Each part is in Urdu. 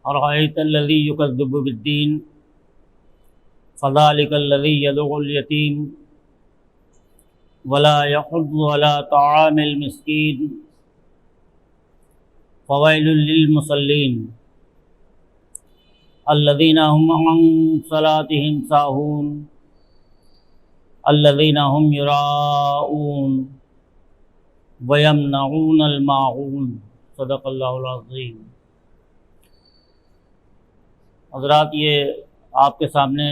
أرأيت الذي يكذب بالدين فذلك الذي يدعو اليتيم ولا يحض على طعام المسكين فويل للمصلين الذين هم عن صلاتهم ساهون الذين هم يراءون ويمنعون الماعون صدق اللہ العظیم۔ حضرات، یہ آپ کے سامنے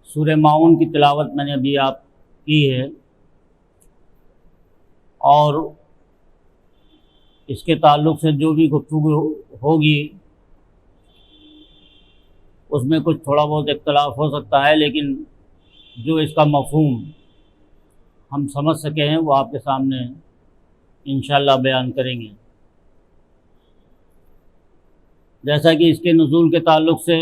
سورہ ماعون کی تلاوت میں نے ابھی آپ کی ہے، اور اس کے تعلق سے جو بھی گفتگو ہوگی اس میں کچھ تھوڑا بہت اختلاف ہو سکتا ہے، لیکن جو اس کا مفہوم ہم سمجھ سکے ہیں وہ آپ کے سامنے انشاءاللہ بیان کریں گے۔ جیسا کہ اس کے نزول کے تعلق سے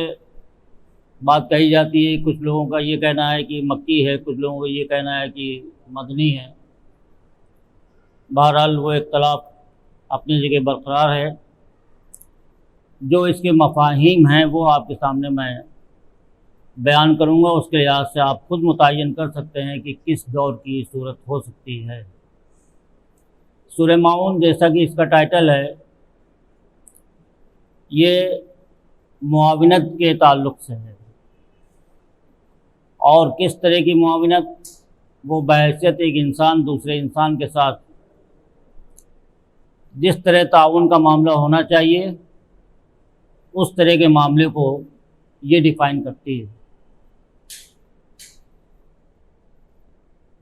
بات کہی جاتی ہے، کچھ لوگوں کا یہ کہنا ہے کہ مکی ہے، کچھ لوگوں کا یہ کہنا ہے کہ مدنی ہے۔ بہرحال وہ اختلاف اپنی جگہ برقرار ہے۔ جو اس کے مفاہیم ہیں وہ آپ کے سامنے میں بیان کروں گا، اس کے لحاظ سے آپ خود متعین کر سکتے ہیں کہ کس دور کی صورت ہو سکتی ہے۔ سورہ ماعون جیسا کہ اس کا ٹائٹل ہے، یہ معاونت کے تعلق سے ہے، اور کس طرح کی معاونت؟ وہ بحیثیت ایک انسان دوسرے انسان کے ساتھ جس طرح تعاون کا معاملہ ہونا چاہیے اس طرح کے معاملے کو یہ ڈیفائن کرتی ہے۔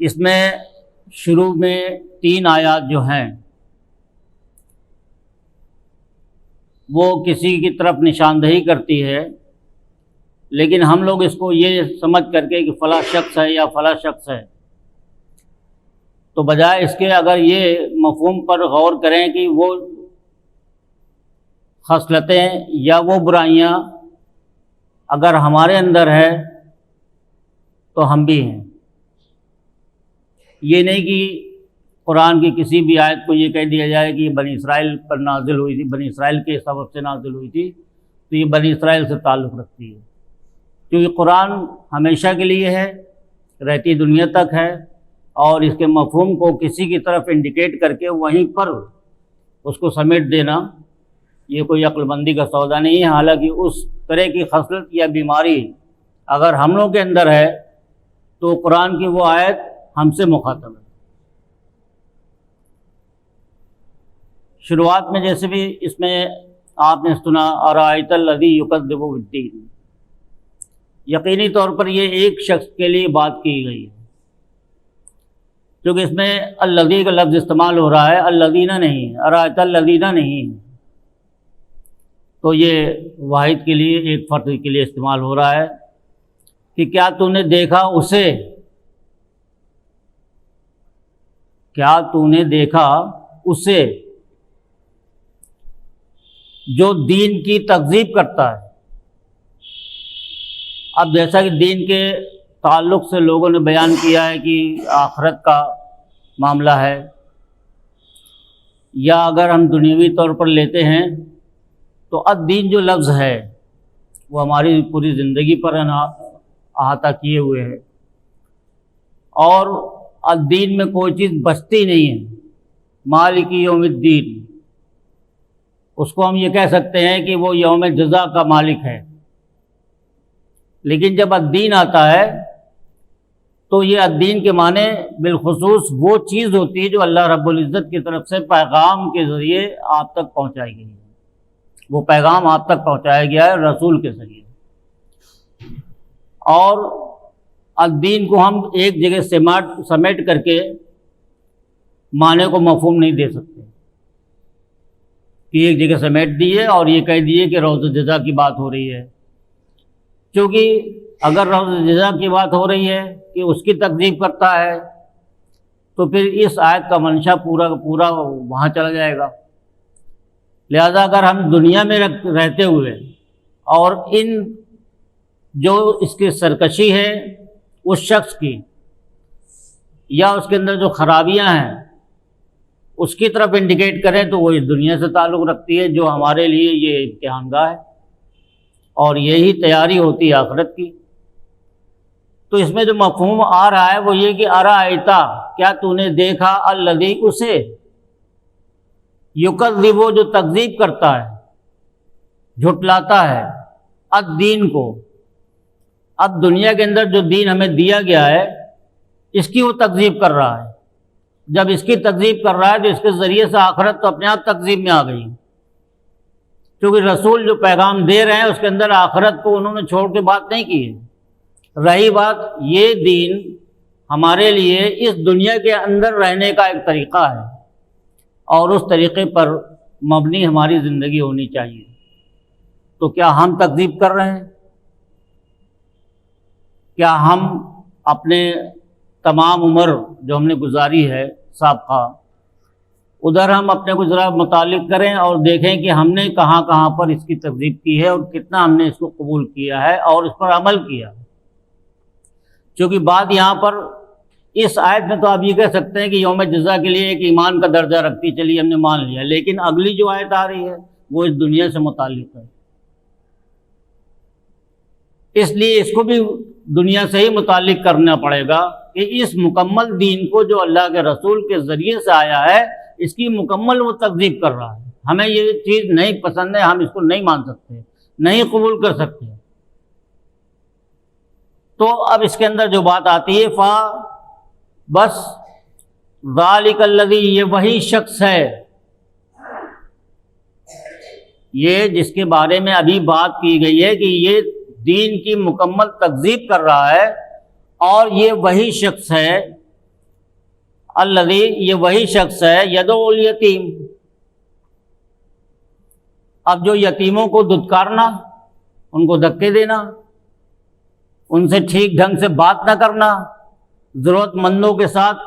اس میں شروع میں 3 آیات جو ہیں وہ کسی کی طرف نشاندہی کرتی ہے، لیکن ہم لوگ اس کو یہ سمجھ کر کے کہ فلاں شخص ہے یا فلاں شخص ہے، تو بجائے اس کے اگر یہ مفہوم پر غور کریں کہ وہ خصلتیں یا وہ برائیاں اگر ہمارے اندر ہے تو ہم بھی ہیں۔ یہ نہیں کہ قرآن کی کسی بھی آیت کو یہ کہہ دیا جائے کہ یہ بنی اسرائیل پر نازل ہوئی تھی، بنی اسرائیل کے سبب سے نازل ہوئی تھی، تو یہ بنی اسرائیل سے تعلق رکھتی ہے، کیونکہ قرآن ہمیشہ کے لیے ہے، رہتی دنیا تک ہے، اور اس کے مفہوم کو کسی کی طرف انڈیکیٹ کر کے وہیں پر اس کو سمیٹ دینا یہ کوئی عقل مندی کا سودا نہیں ہے۔ حالانکہ اس طرح کی خصلت یا بیماری اگر ہم لوگ کے اندر ہے تو قرآن کی وہ آیت ہم سے مخاطب ہے۔ شروعات میں جیسے بھی اس میں آپ نے سنا ارائیت الذی یکذب بالدین، یقینی طور پر یہ ایک شخص کے لیے بات کی گئی ہے، کیونکہ اس میں الذی کا لفظ استعمال ہو رہا ہے، الذین نہیں، ارائیت الذین نہیں، تو یہ واحد کے لیے، ایک فرد کے لیے استعمال ہو رہا ہے کہ کیا تو نے دیکھا اسے، کیا تو نے دیکھا اسے جو دین کی تکذیب کرتا ہے۔ اب جیسا کہ دین کے تعلق سے لوگوں نے بیان کیا ہے کہ آخرت کا معاملہ ہے، یا اگر ہم دنیاوی طور پر لیتے ہیں تو الدین جو لفظ ہے وہ ہماری پوری زندگی پر احاطہ کیے ہوئے ہے، اور الدین میں کوئی چیز بچتی نہیں ہے۔ مالک یوم الدین، اس کو ہم یہ کہہ سکتے ہیں کہ وہ یوم جزا کا مالک ہے، لیکن جب الدین آتا ہے تو یہ الدین کے معنی بالخصوص وہ چیز ہوتی ہے جو اللہ رب العزت کی طرف سے پیغام کے ذریعے آپ تک پہنچائی گئی ہے، وہ پیغام آپ تک پہنچایا گیا ہے رسول کے ذریعے۔ اور الدین کو ہم ایک جگہ سمیٹ کر کے معنی کو مفہوم نہیں دے سکتے کہ ایک جگہ سمیٹ دیے اور یہ کہہ دیے کہ روز جزا کی بات ہو رہی ہے، کیونکہ اگر روز جزا کی بات ہو رہی ہے کہ اس کی تکذیب کرتا ہے تو پھر اس آیت کا منشا پورا پورا وہاں چلا جائے گا۔ لہذا اگر ہم دنیا میں رہتے ہوئے اور ان جو اس کی سرکشی ہے اس شخص کی یا اس کے اندر جو خرابیاں ہیں اس کی طرف انڈیکیٹ کریں تو وہ اس دنیا سے تعلق رکھتی ہے، جو ہمارے لیے یہ امتحان گاہ ہے اور یہی تیاری ہوتی ہے آخرت کی۔ تو اس میں جو مفہوم آ رہا ہے وہ یہ کہ ارائیتا، کیا تو نے دیکھا، الذی، اسے، یکذب، جو تکذیب کرتا ہے، جھٹلاتا ہے، الدین کو، اب دنیا کے اندر جو دین ہمیں دیا گیا ہے اس کی وہ تکذیب کر رہا ہے۔ جب اس کی تکذیب کر رہا ہے تو اس کے ذریعے سے آخرت تو اپنے آپ تکذیب میں آ گئی، کیونکہ رسول جو پیغام دے رہے ہیں اس کے اندر آخرت کو انہوں نے چھوڑ کے بات نہیں کی ہے۔ رہی بات، یہ دین ہمارے لیے اس دنیا کے اندر رہنے کا ایک طریقہ ہے اور اس طریقے پر مبنی ہماری زندگی ہونی چاہیے۔ تو کیا ہم تکذیب کر رہے ہیں؟ کیا ہم اپنے تمام عمر جو ہم نے گزاری ہے سابقہ، ادھر ہم اپنے کو ذرا متعلق کریں اور دیکھیں کہ ہم نے کہاں کہاں پر اس کی تکذیب کی ہے اور کتنا ہم نے اس کو قبول کیا ہے اور اس پر عمل کیا۔ چونکہ بات یہاں پر اس آیت میں تو آپ یہ کہہ سکتے ہیں کہ یوم جزا کے لیے ایک ایمان کا درجہ رکھتی، چلیے ہم نے مان لیا، لیکن اگلی جو آیت آ رہی ہے وہ اس دنیا سے متعلق ہے، اس لیے اس کو بھی دنیا سے ہی متعلق کرنا پڑے گا کہ اس مکمل دین کو جو اللہ کے رسول کے ذریعے سے آیا ہے اس کی مکمل وہ تکذیب کر رہا ہے۔ ہمیں یہ چیز نہیں پسند ہے، ہم اس کو نہیں مان سکتے، نہیں قبول کر سکتے۔ تو اب اس کے اندر جو بات آتی ہے، بس ذالک الذی، یہ وہی شخص ہے، یہ جس کے بارے میں ابھی بات کی گئی ہے کہ یہ دین کی مکمل تکذیب کر رہا ہے، اور یہ وہی شخص ہے، الذی، یہ وہی شخص ہے، یدعو الیتیم، اب جو یتیموں کو دھتکارنا، ان کو دھکے دینا، ان سے ٹھیک ڈھنگ سے بات نہ کرنا، ضرورت مندوں کے ساتھ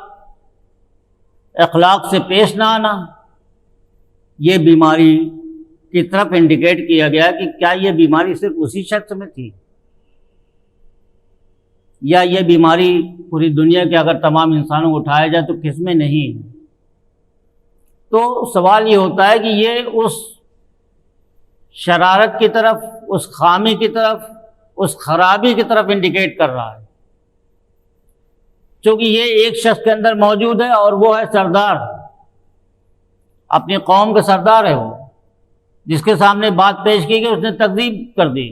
اخلاق سے پیش نہ آنا، یہ بیماری کی طرف انڈیکیٹ کیا گیا کہ کیا یہ بیماری صرف اسی شخص میں تھی یا یہ بیماری پوری دنیا کے اگر تمام انسانوں کو اٹھایا جائے تو کس میں نہیں ہے؟ تو سوال یہ ہوتا ہے کہ یہ اس شرارت کی طرف، اس خامی کی طرف، اس خرابی کی طرف انڈیکیٹ کر رہا ہے، چونکہ یہ ایک شخص کے اندر موجود ہے اور وہ ہے سردار، اپنی قوم کا سردار ہے، وہ جس کے سامنے بات پیش کی گئی اس نے تکذیب کر دی،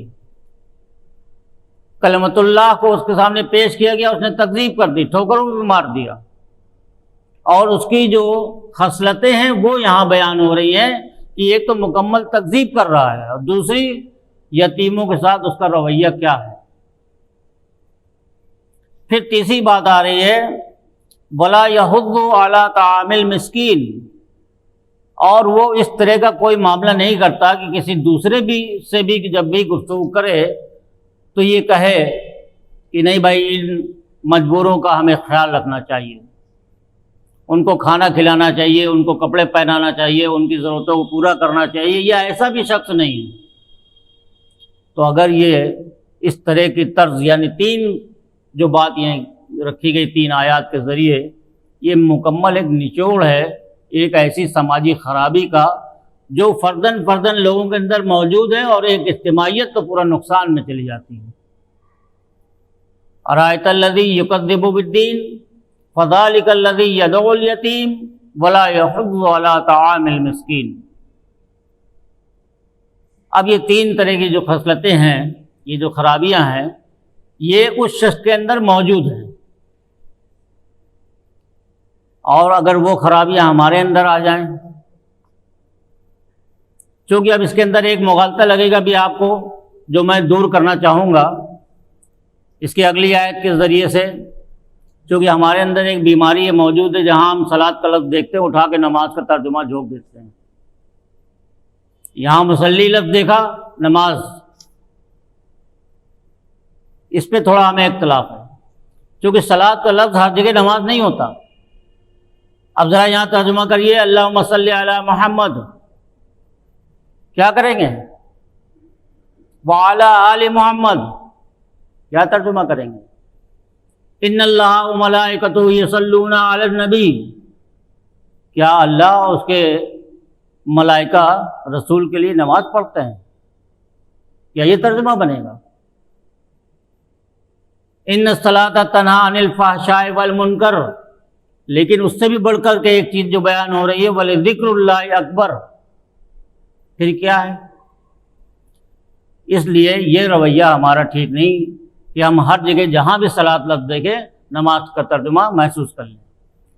کلمت اللہ کو اس کے سامنے پیش کیا گیا اس نے تکذیب کر دی، ٹھوکروں بھی مار دیا، اور اس کی جو خصلتیں ہیں وہ یہاں بیان ہو رہی ہیں کہ ایک تو مکمل تکذیب کر رہا ہے اور دوسری یتیموں کے ساتھ اس کا رویہ کیا ہے۔ پھر تیسری بات آ رہی ہے، وَلَا يَحُضُّ عَلَىٰ طَعَامِ الْمِسْكِينِ، اور وہ اس طرح کا کوئی معاملہ نہیں کرتا کہ کسی دوسرے سے بھی جب بھی گفتگو کرے تو یہ کہے کہ نہیں بھائی ان مجبوروں کا ہمیں خیال رکھنا چاہیے، ان کو کھانا کھلانا چاہیے، ان کو کپڑے پہنانا چاہیے، ان کی ضرورتوں کو پورا کرنا چاہیے، یہ ایسا بھی شخص نہیں ہے۔ تو اگر یہ اس طرح کی طرز، یعنی تین جو بات یہ رکھی گئی تین آیات کے ذریعے، یہ مکمل ایک نچوڑ ہے ایک ایسی سماجی خرابی کا جو فردن لوگوں کے اندر موجود ہے اور ایک اجتماعیت تو پورا نقصان میں چلی جاتی ہے۔ ارائیت الذی یکذب بالدین فذلک الذی یدعو الیتیم ولا یحض علی طعام المسکین۔ اب یہ تین طرح کی جو خصلتیں ہیں، یہ جو خرابیاں ہیں، یہ اس شخص کے اندر موجود ہیں، اور اگر وہ خرابیاں ہمارے اندر آ جائیں، چونکہ اب اس کے اندر ایک مغالطہ لگے گا بھی آپ کو، جو میں دور کرنا چاہوں گا اس کی اگلی آیت کے ذریعے سے، چونکہ ہمارے اندر ایک بیماری یہ موجود ہے جہاں ہم صلاۃ کا لفظ دیکھتے ہیں اٹھا کے نماز کا ترجمہ جھونک دیتے ہیں، یہاں مصلی لفظ دیکھا نماز، اس پہ تھوڑا ہمیں اختلاف ہے، چونکہ صلاۃ کا لفظ ہر جگہ نماز نہیں ہوتا۔ اب ذرا یہاں ترجمہ کریے اللہم صلی علی محمد، کیا کریں گے؟ وعلی آل محمد، کیا ترجمہ کریں گے؟ ان اللہ وملائکتہ یصلون علی النبی، کیا اللہ اور اس کے ملائکہ رسول کے لیے نماز پڑھتے ہیں؟ کیا یہ ترجمہ بنے گا؟ ان الصلاۃ تنہی عن الفحشاء والمنکر، لیکن اس سے بھی بڑھ کر کے ایک چیز جو بیان ہو رہی ہے ولذکر اللہ اکبر، پھر کیا ہے؟ اس لیے یہ رویہ ہمارا ٹھیک نہیں کہ ہم ہر جگہ جہاں بھی صلاۃ لفظ دیکھیں نماز کا ترجمہ محسوس کر لیں۔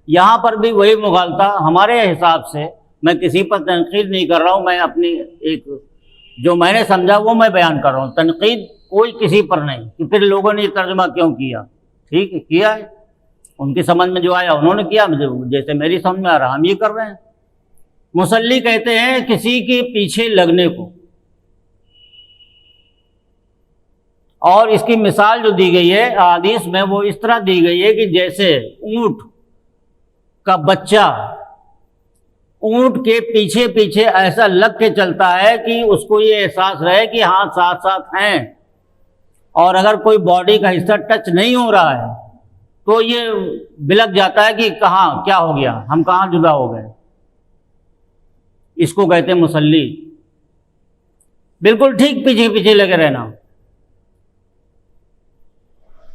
یہاں پر بھی وہی مغالطہ ہمارے حساب سے، میں کسی پر تنقید نہیں کر رہا ہوں، میں اپنی ایک جو میں نے سمجھا وہ میں بیان کر رہا ہوں، تنقید کوئی کسی پر نہیں کہ پھر لوگوں نے یہ ترجمہ کیوں کیا۔ ٹھیک ہے، کیا ہے، ان کی سمجھ میں جو آیا انہوں نے کیا، جیسے میری سمجھ میں آ رہا ہم یہ کر رہے ہیں۔ مصلی کہتے ہیں کسی کے پیچھے لگنے کو، اور اس کی مثال جو دی گئی ہے احادیث میں وہ اس طرح دی گئی ہے کہ جیسے اونٹ کا بچہ اونٹ کے پیچھے پیچھے ایسا لگ کے چلتا ہے کہ اس کو یہ احساس رہے کہ ہاں ساتھ ساتھ ہیں، اور اگر کوئی باڈی کا حصہ ٹچ نہیں ہو رہا ہے تو یہ بلک جاتا ہے کہ کہاں کیا ہو گیا، ہم کہاں جدا ہو گئے۔ اس کو کہتے ہیں مصلی۔ بالکل ٹھیک پیچھے پیچھے لگے رہنا،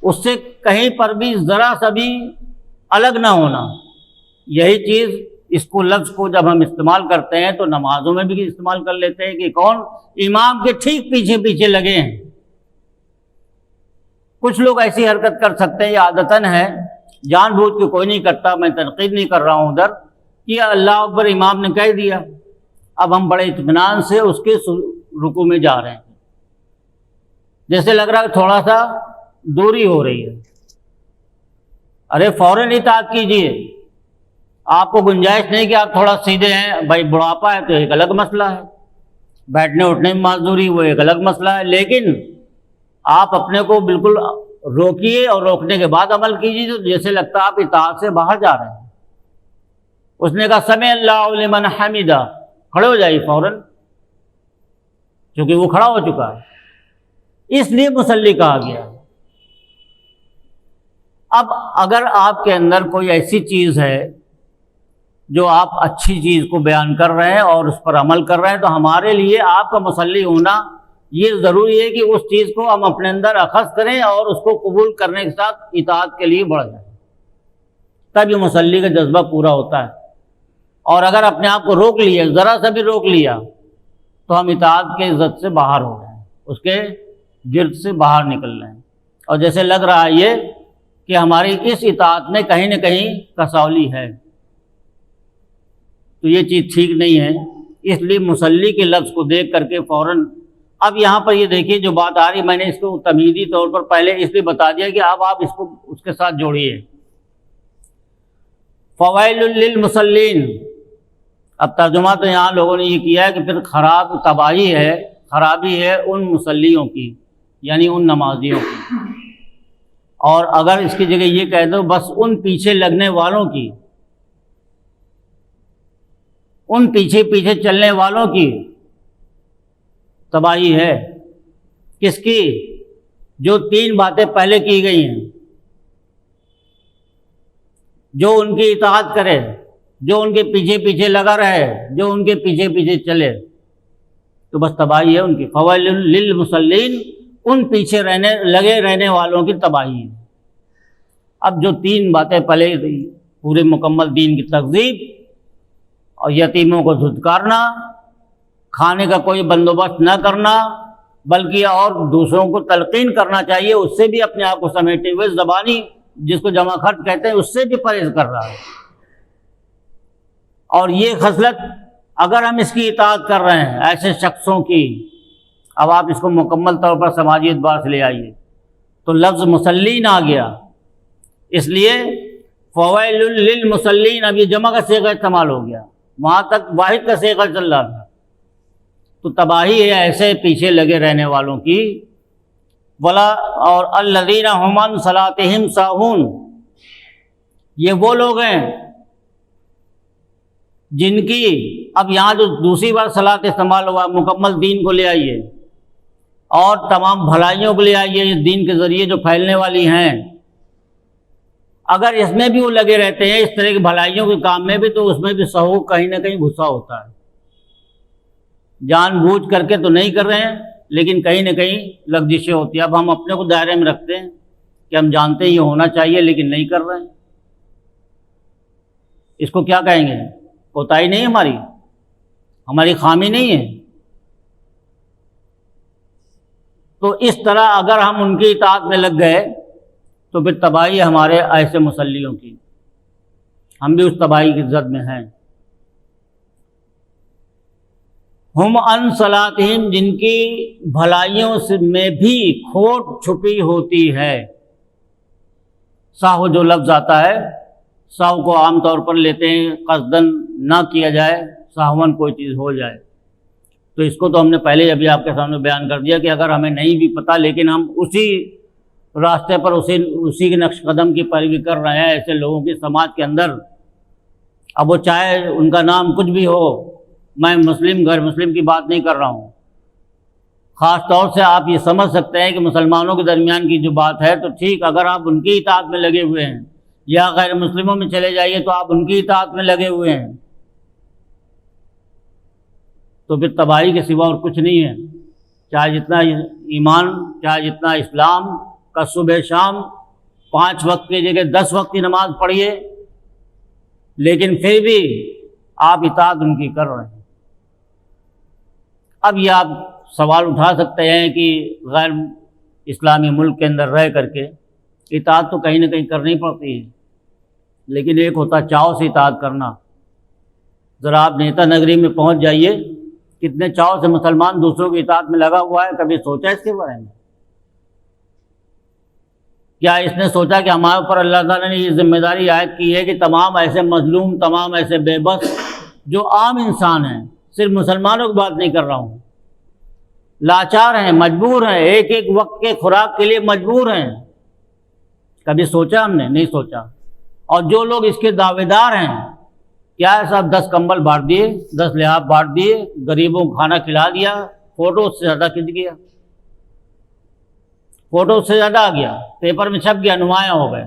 اس سے کہیں پر بھی ذرا سا بھی الگ نہ ہونا۔ یہی چیز اس کو لفظ کو جب ہم استعمال کرتے ہیں تو نمازوں میں بھی استعمال کر لیتے ہیں کہ کون امام کے ٹھیک پیچھے پیچھے لگے ہیں۔ کچھ لوگ ایسی حرکت کر سکتے ہیں، یہ عادتاً ہے، جان بوجھ کے کوئی نہیں کرتا، میں تنقید نہیں کر رہا ہوں ادھر، کہ اللہ اکبر امام نے کہہ دیا، اب ہم بڑے اطمینان سے اس کے رکوع میں جا رہے ہیں، جیسے لگ رہا ہے تھوڑا سا دوری ہو رہی ہے، ارے فوراً اطاعت کیجیے۔ آپ کو گنجائش نہیں کہ آپ تھوڑا سیدھے ہیں، بھائی بڑھاپا ہے تو ایک الگ مسئلہ ہے، بیٹھنے اٹھنے میں معذوری وہ ایک الگ مسئلہ ہے، لیکن آپ اپنے کو بالکل روکیے اور روکنے کے بعد عمل کیجیے، تو جیسے لگتا ہے آپ اطاعت سے باہر جا رہے ہیں۔ اس نے کہا سمع اللہ لمن حمدہ، کھڑے ہو جائیے فوراً، کیونکہ وہ کھڑا ہو چکا ہے، اس لیے مصلی کہا گیا۔ اب اگر آپ کے اندر کوئی ایسی چیز ہے جو آپ اچھی چیز کو بیان کر رہے ہیں اور اس پر عمل کر رہے ہیں، تو ہمارے لیے آپ کا مصلی ہونا یہ ضروری ہے کہ اس چیز کو ہم اپنے اندر اخذ کریں اور اس کو قبول کرنے کے ساتھ اطاعت کے لیے بڑھ جائیں، تب یہ مصلی کا جذبہ پورا ہوتا ہے۔ اور اگر اپنے آپ کو روک لیا، ذرا سا بھی روک لیا، تو ہم اطاعت کے عزت سے باہر ہو رہے ہیں، اس کے گرد سے باہر نکل رہے ہیں، اور جیسے لگ رہا ہے یہ کہ ہماری اس اطاعت میں کہیں نہ کہیں کسولی ہے، تو یہ چیز ٹھیک نہیں ہے۔ اس لیے مصلی کے لفظ کو دیکھ کر کے فوراً، اب یہاں پر یہ دیکھیے جو بات آ رہی، میں نے اس کو تمہیدی طور پر پہلے اس لیے بتا دیا کہ اب آپ اس کو اس کے ساتھ جوڑیے۔ فویل للمصلین، اب ترجمہ تو یہاں لوگوں نے یہ کیا ہے کہ پھر تباہی ہے، خرابی ہے ان مصلیوں کی، یعنی ان نمازیوں کی، اور اگر اس کی جگہ یہ کہہ دو بس ان پیچھے لگنے والوں کی، ان پیچھے پیچھے چلنے والوں کی تباہی ہے۔ کس کی؟ جو تین باتیں پہلے کی گئی ہیں، جو ان کی اطاعت کرے، جو ان کے پیچھے پیچھے لگا رہے، جو ان کے پیچھے پیچھے چلے، تو بس تباہی ہے ان کی۔ فویل للمصلین، ان پیچھے لگے رہنے والوں کی تباہی ہے۔ اب جو تین باتیں پہلے پورے مکمل دین کی تکذیب، اور یتیموں کو دھتکارنا، کھانے کا کوئی بندوبست نہ کرنا، بلکہ اور دوسروں کو تلقین کرنا چاہیے، اس سے بھی اپنے آپ کو سمیٹے ہوئے، زبانی جس کو جمع خرچ کہتے ہیں اس سے بھی پرہیز کر رہا ہے۔ اور یہ خصلت اگر ہم اس کی اطاعت کر رہے ہیں ایسے شخصوں کی، اب آپ اس کو مکمل طور پر سماجی اعتبار سے لے آئیے، تو لفظ مصلین آ گیا، اس لیے فویل للمصلین، اب یہ جمع کا صیغہ استعمال ہو گیا، وہاں تک واحد کا صیغہ چل رہا تھا، تو تباہی ہے ایسے پیچھے لگے رہنے والوں کی۔ ولا اور الذین هم عن صلاتهم ساہون، یہ وہ لوگ ہیں جن کی، اب یہاں جو دوسری بار صلاۃ استعمال ہوا، مکمل دین کو لے آئیے اور تمام بھلائیوں کو لے آئیے، یہ دین کے ذریعے جو پھیلنے والی ہیں، اگر اس میں بھی وہ لگے رہتے ہیں اس طرح کی بھلائیوں کے کام میں بھی، تو اس میں بھی سہو کہیں نہ کہیں گھسا ہوتا ہے. جان بوجھ کر کے تو نہیں کر رہے ہیں، لیکن کہیں نہ کہیں لغزشیں ہوتی ہیں. اب ہم اپنے کو دائرے میں رکھتے ہیں کہ ہم جانتے ہیں یہ ہونا چاہیے لیکن نہیں کر رہے ہیں. اس کو کیا کہیں گے؟ کوتاہی نہیں ہماری خامی نہیں ہے. تو اس طرح اگر ہم ان کی اطاعت میں لگ گئے تو پھر تباہی ہمارے ایسے مسلیوں کی، ہم بھی اس تباہی کی زد میں ہیں. ہم ان صلاتہم، جن کی بھلائیوں میں بھی کھوٹ چھپی ہوتی ہے. ساہو جو لفظ آتا ہے، ساہو کو عام طور پر لیتے ہیں قصدن نہ کیا جائے، ساہون کوئی چیز ہو جائے. تو اس کو تو ہم نے پہلے ابھی آپ کے سامنے بیان کر دیا کہ اگر ہمیں نہیں بھی پتہ لیکن ہم اسی راستے پر اسی کے نقش قدم کی پیروی کر رہے ہیں، ایسے لوگوں کی سماج کے اندر، اب وہ چاہے ان کا نام کچھ بھی ہو، میں مسلم غیر مسلم کی بات نہیں کر رہا ہوں. خاص طور سے آپ یہ سمجھ سکتے ہیں کہ مسلمانوں کے درمیان کی جو بات ہے تو ٹھیک، اگر آپ ان کی اطاعت میں لگے ہوئے ہیں، یا غیر مسلموں میں چلے جائیے تو آپ ان کی اطاعت میں لگے ہوئے ہیں، تو پھر تباہی کے سوا اور کچھ نہیں ہے. چاہے جتنا ایمان، چاہے جتنا اسلام کا صبح شام 5 وقت کی جگہ 10 وقت کی نماز پڑھیے، لیکن پھر بھی آپ اطاعت ان کی کر رہے ہیں. اب یہ آپ سوال اٹھا سکتے ہیں کہ غیر اسلامی ملک کے اندر رہ کر کے اطاعت تو کہیں نہ کہیں کرنی پڑتی ہے، لیکن ایک ہوتا چاؤ سے اطاعت کرنا. ذرا آپ نیتا نگری میں پہنچ جائیے، کتنے چاؤ سے مسلمان دوسروں کی اطاعت میں لگا ہوا ہے. کبھی سوچا اس کے بارے میں؟ کیا اس نے سوچا کہ ہمارے اوپر اللہ تعالیٰ نے یہ ذمہ داری عائد کی ہے کہ تمام ایسے مظلوم، تمام ایسے بے بس جو عام انسان ہیں، صرف مسلمانوں کی بات نہیں کر رہا ہوں، لاچار ہیں، مجبور ہیں، ایک ایک وقت کے خوراک کے لیے مجبور ہیں. کبھی سوچا ہم نے؟ نہیں سوچا. اور جو لوگ اس کے دعوے دار ہیں، کیا ہے صاحب، 10 کمبل بانٹ دیے، 10 لحاف بانٹ دیے، غریبوں کو کھانا کھلا دیا، فوٹو سے زیادہ کھنچ گیا، فوٹو سے زیادہ آ گیا، پیپر میں چھپ گیا، نمایاں ہو گئے،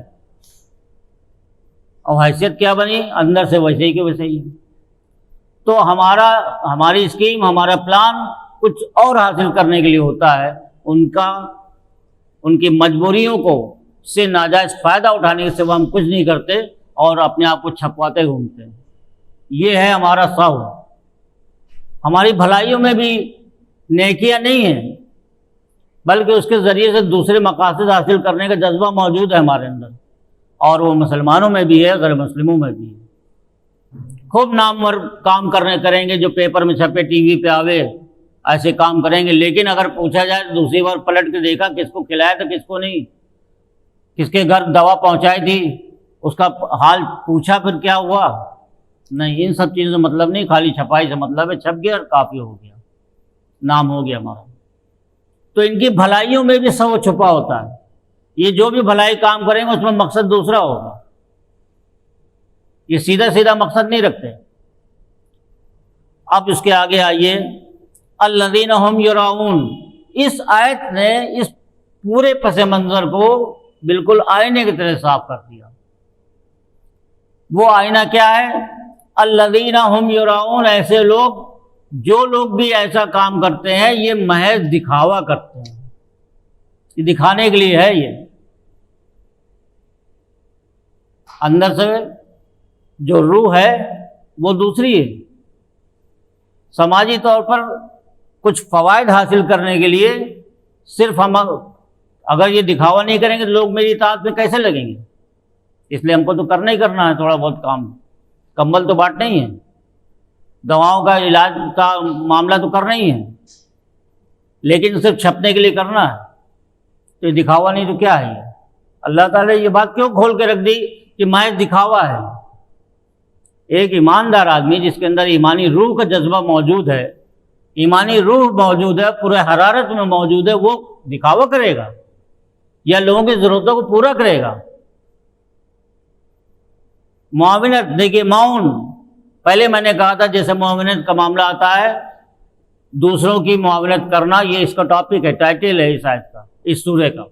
اور حیثیت کیا بنی؟ اندر سے ویسے ہی کہ ویسے ہی. تو ہماری اسکیم، ہمارا پلان کچھ اور حاصل کرنے کے لیے ہوتا ہے، ان کی مجبوریوں کو سے ناجائز فائدہ اٹھانے کے سوا ہم کچھ نہیں کرتے اور اپنے آپ کو چھپواتے گھومتے ہیں. یہ ہے ہمارا ساہو. ہماری بھلائیوں میں بھی نیکیاں نہیں ہیں، بلکہ اس کے ذریعے سے دوسرے مقاصد حاصل کرنے کا جذبہ موجود ہے ہمارے اندر، اور وہ مسلمانوں میں بھی ہے، غیر مسلموں میں بھی ہے. خوب نامور کام کریں گے جو پیپر میں چھپے، ٹی وی پہ آوے، ایسے کام کریں گے، لیکن اگر پوچھا جائے تو دوسری بار پلٹ کے دیکھا کس کو کھلایا تھا، کس کو نہیں، کس کے گھر دوا پہنچائی تھی، اس کا حال پوچھا، پھر کیا ہوا؟ نہیں. ان سب چیزوں سے مطلب نہیں، خالی چھپائی سے مطلب ہے، چھپ گیا اور کافی ہو گیا، نام ہو گیا ہمارا. تو ان کی بھلائیوں میں بھی سو چھپا ہوتا ہے. یہ جو بھی بھلائی کام کریں گے اس میں مقصد دوسرا ہوگا، یہ سیدھا سیدھا مقصد نہیں رکھتے. اب اس کے آگے آئیے، الذین هم یراؤون. اس آیت نے اس پورے پس منظر کو بالکل آئینے کی طرح صاف کر دیا. وہ آئینہ کیا ہے؟ الذین هم یراؤون، ایسے لوگ، جو لوگ بھی ایسا کام کرتے ہیں یہ محض دکھاوا کرتے ہیں، یہ دکھانے کے لیے ہے. یہ اندر سے جو روح ہے وہ دوسری ہے. سماجی طور پر کچھ فوائد حاصل کرنے کے لیے صرف ہم اگر یہ دکھاوا نہیں کریں گے تو لوگ میری اطاعت میں کیسے لگیں گے؟ اس لیے ہم کو تو کرنا ہی کرنا ہے تھوڑا بہت کام. کمبل تو بانٹنا ہی ہے، دواؤں کا علاج کا معاملہ تو کرنا ہی ہے، لیکن صرف چھپنے کے لیے کرنا ہے تو یہ دکھاوا نہیں تو کیا ہے؟ یہ اللہ تعالیٰ نے یہ بات کیوں کھول کے رکھ دی کہ محض دکھاوا ہے؟ ایک ایماندار آدمی جس کے اندر ایمانی روح کا جذبہ موجود ہے، ایمانی روح موجود ہے، پورے حرارت میں موجود ہے، وہ دکھاوا کرے گا یا لوگوں کی ضرورتوں کو پورا کرے گا؟ معاونت، دیکھیے معاون، پہلے میں نے کہا تھا جیسے معاونت کا معاملہ آتا ہے، دوسروں کی معاونت کرنا، یہ اس کا ٹاپک ہے، ٹائٹل ہے اس آیت کا، اس سورہ کا.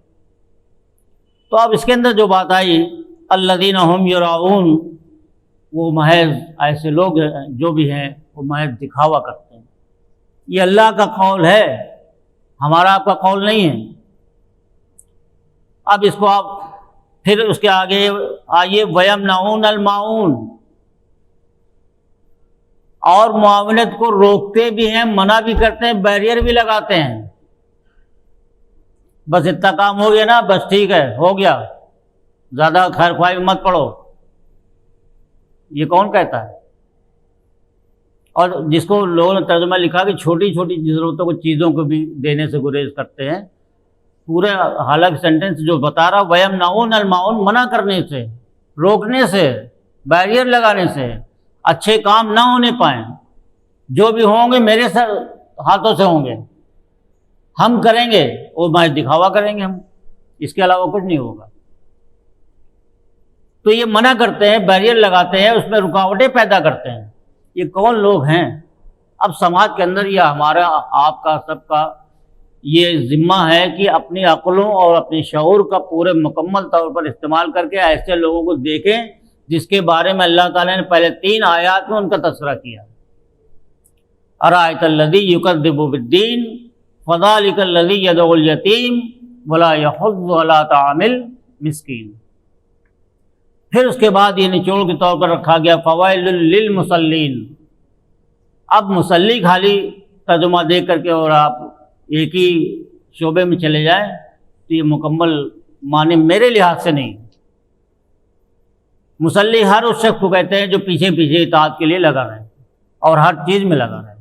تو اب اس کے اندر جو بات آئی الذین هم یراؤون، وہ محض ایسے لوگ ہیں جو بھی ہیں وہ محض دکھاوا کرتے ہیں۔ یہ اللہ کا قول ہے، ہمارا آپ کا قول نہیں ہے۔ اب اس کو آپ پھر اس کے آگے آئیے، وَيَمْنَعُونَ الْمَاعُونَ، اور معاونت کو روکتے بھی ہیں، منع بھی کرتے ہیں، بیریئر بھی لگاتے ہیں۔ بس اتنا کام ہو گیا نا، بس ٹھیک ہے، ہو گیا، زیادہ خیر خواہی مت پڑھو، یہ کون کہتا ہے؟ اور جس کو لوگوں نے ترجمہ لکھا کہ چھوٹی چھوٹی ضرورتوں کو چیزوں کو بھی دینے سے گریز کرتے ہیں، پورے حالانکہ سینٹنس جو بتا رہا وَيَمْنَعُونَ الْمَاعُونَ، منع کرنے سے، روکنے سے، بیریئر لگانے سے، اچھے کام نہ ہونے پائیں، جو بھی ہوں گے میرے ہاتھوں سے ہوں گے، ہم کریں گے، وہ محض دکھاوا کریں گے ہم، اس کے علاوہ کچھ نہیں ہوگا۔ تو یہ منع کرتے ہیں، بیریئر لگاتے ہیں، اس میں رکاوٹیں پیدا کرتے ہیں۔ یہ کون لوگ ہیں؟ اب سماج کے اندر یہ ہمارا، آپ کا، سب کا یہ ذمہ ہے کہ اپنی عقلوں اور اپنے شعور کا پورے مکمل طور پر استعمال کر کے ایسے لوگوں کو دیکھیں جس کے بارے میں اللہ تعالیٰ نے پہلے 3 آیات میں ان کا تذکرہ کیا۔ أَرَأَيْتَ الَّذِي يُكَذِّبُ بِالدِّينِ فَذَلِكَ الَّذِي يَدْعُو الْيَتِيمَ وَلَا يَحُضُّ عَلَىٰ طَعَامِ الْمِسْكِينِ۔ پھر اس کے بعد یہ نچوڑ کے طور پر رکھا گیا فوائل للمصلین۔ اب مصلی خالی ترجمہ دیکھ کر کے اور آپ ایک ہی شعبے میں چلے جائیں تو یہ مکمل معنی میرے لحاظ سے نہیں۔ مصلی ہر اس شخص کو کہتے ہیں جو پیچھے پیچھے اطاعت کے لیے لگا رہے اور ہر چیز میں لگا رہے،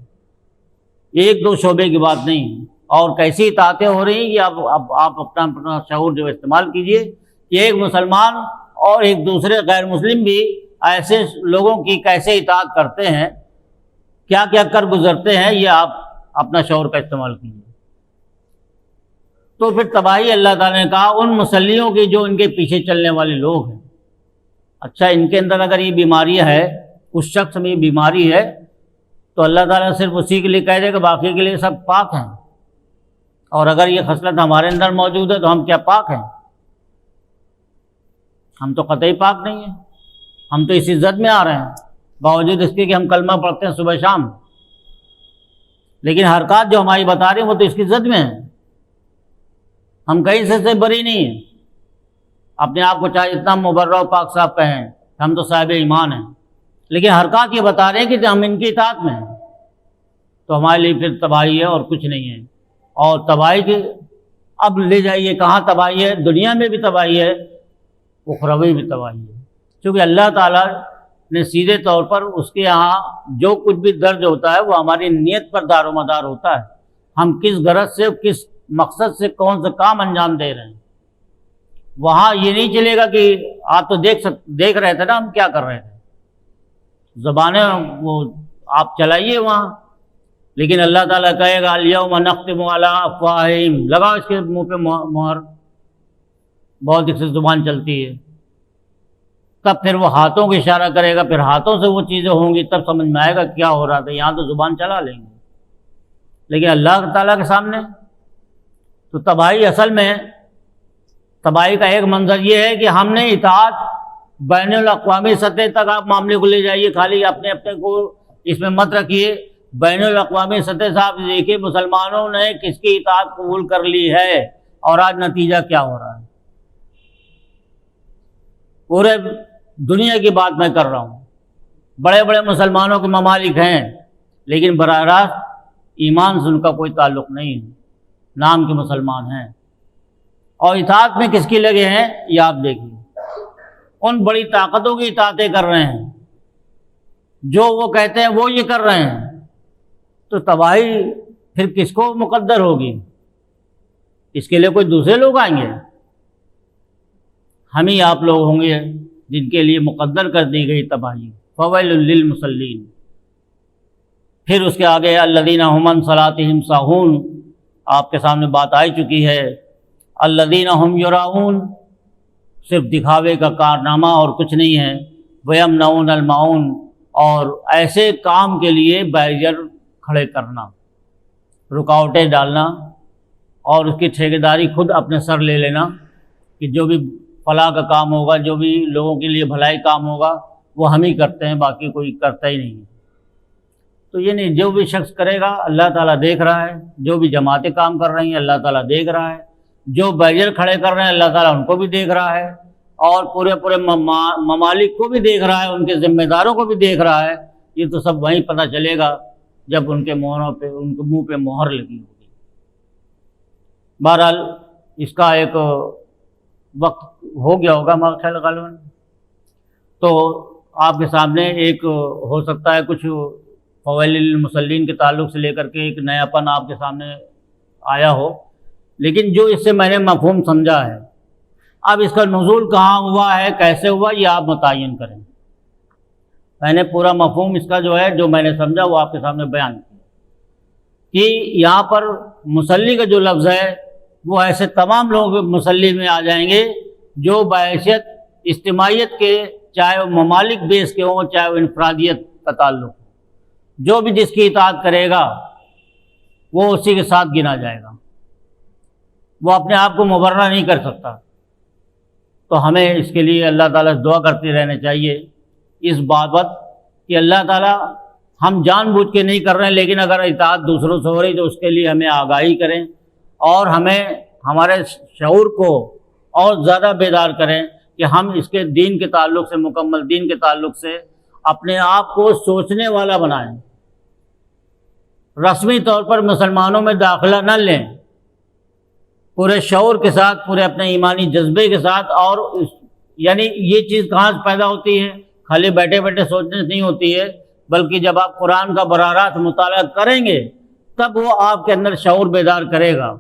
ایک دو شعبے کی بات نہیں۔ اور کیسی اطاعتیں ہو رہی ہیں کہ اب آپ اپنا شعور جو استعمال کیجئے کہ ایک مسلمان اور ایک دوسرے غیر مسلم بھی ایسے لوگوں کی کیسے اطاعت کرتے ہیں، کیا کیا کر گزرتے ہیں، یہ آپ اپنا شعور کا استعمال کیجیے۔ تو پھر تباہی اللہ تعالیٰ نے کہا ان مسلیوں کی جو ان کے پیچھے چلنے والے لوگ ہیں۔ اچھا، ان کے اندر اگر یہ بیماری ہے، اس شخص میں یہ بیماری ہے، تو اللہ تعالیٰ صرف اسی کے لیے کہہ دے کہ باقی کے لیے سب پاک ہیں، اور اگر یہ خصلت ہمارے اندر موجود ہے تو ہم کیا پاک ہیں؟ ہم تو قطعی پاک نہیں ہیں، ہم تو اسی زد میں آ رہے ہیں، باوجود اس کے کہ ہم کلمہ پڑھتے ہیں صبح شام، لیکن حرکات جو ہماری بتا رہی ہیں وہ تو اس کی زد میں ہیں۔ ہم کہیں سے بری نہیں ہیں، اپنے آپ کو چاہے اتنا مبرہ و پاک صاف کہیں، ہم تو صاحب ایمان ہیں، لیکن حرکات یہ بتا رہے ہیں کہ ہم ان کی اطاعت میں ہیں، تو ہمارے لیے پھر تباہی ہے اور کچھ نہیں ہے۔ اور تباہی کی اب لے جائیے کہاں تباہی ہے؟ دنیا میں بھی تباہی ہے، اخروی بھی تباہی ہے، کیونکہ اللہ تعالیٰ نے سیدھے طور پر اس کے ہاں جو کچھ بھی درج ہوتا ہے وہ ہماری نیت پر دار و مدار ہوتا ہے، ہم کس غرض سے، کس مقصد سے کون سے کام انجام دے رہے ہیں۔ وہاں یہ نہیں چلے گا کہ آپ تو دیکھ رہے تھے نا ہم کیا کر رہے تھے، زبانیں وہ آپ چلائیے وہاں، لیکن اللہ تعالیٰ کہے گا الیوم نختم علی افواہہم، لگاؤ اس کے منہ پہ مہر، بہت ایک سے زبان چلتی ہے، تب پھر وہ ہاتھوں کو اشارہ کرے گا، پھر ہاتھوں سے وہ چیزیں ہوں گی، تب سمجھ میں آئے گا کیا ہو رہا تھا، یہاں تو زبان چلا لیں گے، لیکن اللہ تعالیٰ کے سامنے تو تباہی، اصل میں تباہی کا ایک منظر یہ ہے کہ ہم نے اطاعت بین الاقوامی سطح تک، آپ معاملے کو لے جائیے، خالی اپنے کو اس میں مت رکھیے، بین الاقوامی سطح سے آپ دیکھیے مسلمانوں نے کس کی اطاعت قبول کر لی ہے اور آج نتیجہ کیا ہو رہا ہے۔ پورے دنیا کی بات میں کر رہا ہوں، بڑے بڑے مسلمانوں کے ممالک ہیں لیکن براہ راست ایمان سے ان کا کوئی تعلق نہیں ہے، نام کے مسلمان ہیں، اور اطاعت میں کس کی لگے ہیں یہ آپ دیکھیے، ان بڑی طاقتوں کی اطاعتیں کر رہے ہیں، جو وہ کہتے ہیں وہ یہ کر رہے ہیں، تو تباہی پھر کس کو مقدر ہوگی؟ اس کے لیے کوئی دوسرے لوگ آئیں گے؟ ہم ہی آپ لوگ ہوں گے جن کے لیے مقدر کر دی گئی تباہی۔ فویل للمصلین، پھر اس کے آگے الذین هم عن صلاتهم ساہون، آپ کے سامنے بات آئی چکی ہے، الذین هم یراؤون، صرف دکھاوے کا کارنامہ اور کچھ نہیں ہے، ویمنعون الماعون، اور ایسے کام کے لیے بیریئر کھڑے کرنا، رکاوٹیں ڈالنا، اور اس کی ٹھیکیداری خود اپنے سر لے لینا کہ جو بھی فلاح کا کام ہوگا، جو بھی لوگوں کے لیے بھلائی کام ہوگا وہ ہم ہی کرتے ہیں، باقی کوئی کرتا ہی نہیں ہے۔ تو یہ نہیں، جو بھی شخص کرے گا اللہ تعالیٰ دیکھ رہا ہے، جو بھی جماعتیں کام کر رہی ہیں اللہ تعالیٰ دیکھ رہا ہے، جو بیریئر کھڑے کر رہے ہیں اللہ تعالیٰ ان کو بھی دیکھ رہا ہے، اور پورے ممالک کو بھی دیکھ رہا ہے، ان کے ذمہ داروں کو بھی دیکھ رہا ہے۔ یہ تو سب وہیں پتہ چلے گا جب ان کے مہروں پہ، ان کے منہ پہ مہر لگی ہوگی۔ بہرحال اس کا ایک وقت ہو گیا ہوگا میرا خیال غالباً، تو آپ کے سامنے ایک ہو سکتا ہے کچھ فوائل للمصلین کے تعلق سے لے کر کے ایک نیا پن آپ کے سامنے آیا ہو، لیکن جو اس سے میں نے مفہوم سمجھا ہے، اب اس کا نزول کہاں ہوا ہے، کیسے ہوا، یہ آپ متعین کریں۔ میں نے پورا مفہوم اس کا جو ہے، جو میں نے سمجھا وہ آپ کے سامنے بیان کیا کہ یہاں پر مصلی کا جو لفظ ہے وہ ایسے تمام لوگ مصلی میں آ جائیں گے جو بحیثیت اجتماعیت کے، چاہے وہ ممالک بیس کے ہوں چاہے وہ انفرادیت کا تعلق ہو، جو بھی جس کی اطاعت کرے گا وہ اسی کے ساتھ گنا جائے گا، وہ اپنے آپ کو مبرہ نہیں کر سکتا۔ تو ہمیں اس کے لیے اللہ تعالیٰ سے دعا کرتے رہنا چاہیے اس بابت کہ اللہ تعالیٰ ہم جان بوجھ کے نہیں کر رہے ہیں، لیکن اگر اطاعت دوسروں سے ہو رہی تو اس کے لیے ہمیں آگاہی کریں اور ہمیں ہمارے شعور کو اور زیادہ بیدار کریں کہ ہم اس کے دین کے تعلق سے، مکمل دین کے تعلق سے اپنے آپ کو سوچنے والا بنائیں، رسمی طور پر مسلمانوں میں داخلہ نہ لیں، پورے شعور کے ساتھ، پورے اپنے ایمانی جذبے کے ساتھ۔ اور یعنی یہ چیز کہاں سے پیدا ہوتی ہے؟ خالی بیٹھے بیٹھے سوچنے سے نہیں ہوتی ہے، بلکہ جب آپ قرآن کا براہ راست مطالعہ کریں گے تب وہ آپ کے اندر شعور بیدار کرے گا۔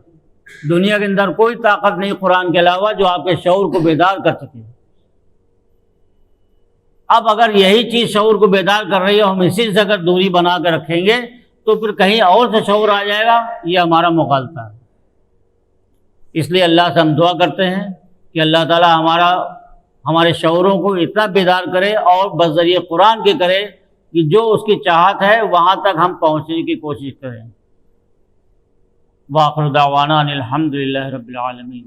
دنیا کے اندر کوئی طاقت نہیں قرآن کے علاوہ جو آپ کے شعور کو بیدار کر سکے۔ اب اگر یہی چیز شعور کو بیدار کر رہی ہے، ہم اسی سے اگر دوری بنا کے رکھیں گے تو پھر کہیں اور سے شعور آ جائے گا، یہ ہمارا مغالطہ ہے۔ اس لیے اللہ سے ہم دعا کرتے ہیں کہ اللہ تعالی ہمارے شعوروں کو اتنا بیدار کرے اور بذریعہ قرآن کے کرے کہ جو اس کی چاہت ہے وہاں تک ہم پہنچنے کی کوشش کریں۔ وآخر دعوانا ان الحمد للہ رب العالمین۔